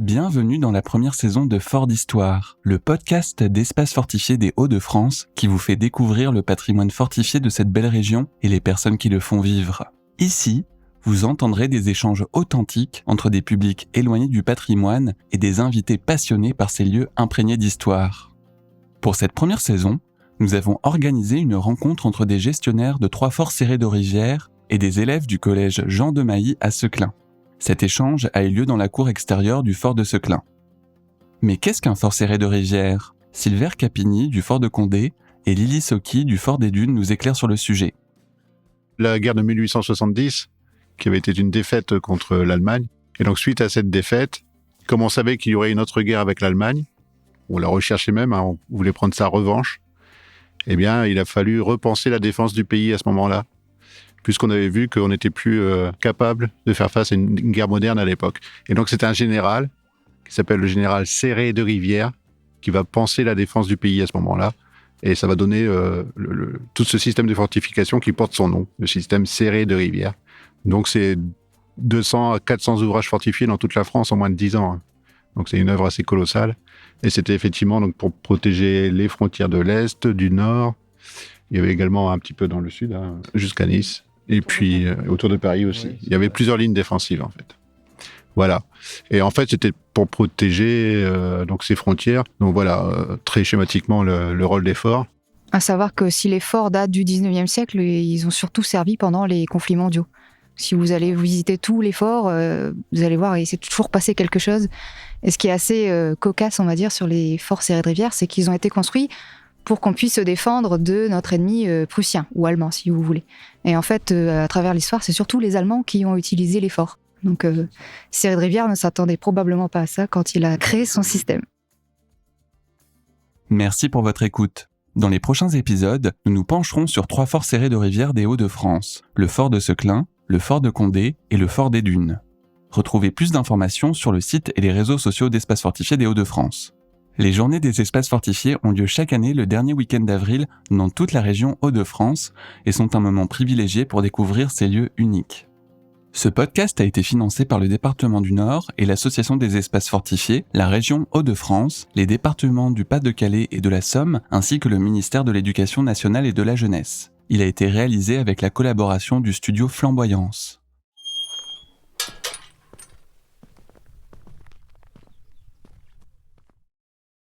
Bienvenue dans la première saison de Fort d'Histoire, le podcast d'espaces fortifiés des Hauts-de-France qui vous fait découvrir le patrimoine fortifié de cette belle région et les personnes qui le font vivre. Ici, vous entendrez des échanges authentiques entre des publics éloignés du patrimoine et des invités passionnés par ces lieux imprégnés d'histoire. Pour cette première saison, nous avons organisé une rencontre entre des gestionnaires de 3 forts serrés de rivière et des élèves du collège Jean de Mailly à Seclin. Cet échange a eu lieu dans la cour extérieure du fort de Seclin. Mais qu'est-ce qu'un fort serré de rivière ? Silver Capini du fort de Condé et Lily Soki du fort des Dunes nous éclairent sur le sujet. La guerre de 1870, qui avait été une défaite contre l'Allemagne. Et donc, suite à cette défaite, comme on savait qu'il y aurait une autre guerre avec l'Allemagne, on la recherchait même, on voulait prendre sa revanche, eh bien, il a fallu repenser la défense du pays à ce moment-là, puisqu'on avait vu qu'on n'était plus capable de faire face à une guerre moderne à l'époque. Et donc, c'est un général, qui s'appelle le général Serré de Rivière, qui va penser la défense du pays à ce moment-là. Et ça va donner tout ce système de fortification qui porte son nom, le système Serré de Rivière. Donc, c'est 200 à 400 ouvrages fortifiés dans toute la France en moins de 10 ans. Donc, c'est une œuvre assez colossale. Et c'était effectivement donc, pour protéger les frontières de l'Est, du Nord. Il y avait également un petit peu dans le Sud, jusqu'à Nice. Et puis, autour de Paris aussi. Il y avait plusieurs lignes défensives, en fait. Voilà. Et en fait, c'était pour protéger donc ces frontières. Donc voilà, très schématiquement, le rôle des forts. À savoir que si les forts datent du 19e siècle, ils ont surtout servi pendant les conflits mondiaux. Si vous allez visiter tous les forts, vous allez voir, il s'est toujours passé quelque chose. Et ce qui est assez cocasse, on va dire, sur les forts serrés de rivière, c'est qu'ils ont été construits pour qu'on puisse se défendre de notre ennemi prussien, ou allemand, si vous voulez. Et en fait, à travers l'histoire, c'est surtout les Allemands qui ont utilisé les forts. Donc, Serré de Rivière ne s'attendait probablement pas à ça quand il a créé son système. Merci pour votre écoute. Dans les prochains épisodes, nous nous pencherons sur 3 forts serrés de rivière des Hauts-de-France, le fort de Seclin, le fort de Condé et le fort des Dunes. Retrouvez plus d'informations sur le site et les réseaux sociaux d'Espaces Fortifiés des Hauts-de-France. Les journées des espaces fortifiés ont lieu chaque année le dernier week-end d'avril dans toute la région Hauts-de-France et sont un moment privilégié pour découvrir ces lieux uniques. Ce podcast a été financé par le département du Nord et l'association des espaces fortifiés, la région Hauts-de-France, les départements du Pas-de-Calais et de la Somme, ainsi que le ministère de l'Éducation nationale et de la Jeunesse. Il a été réalisé avec la collaboration du studio Flamboyance.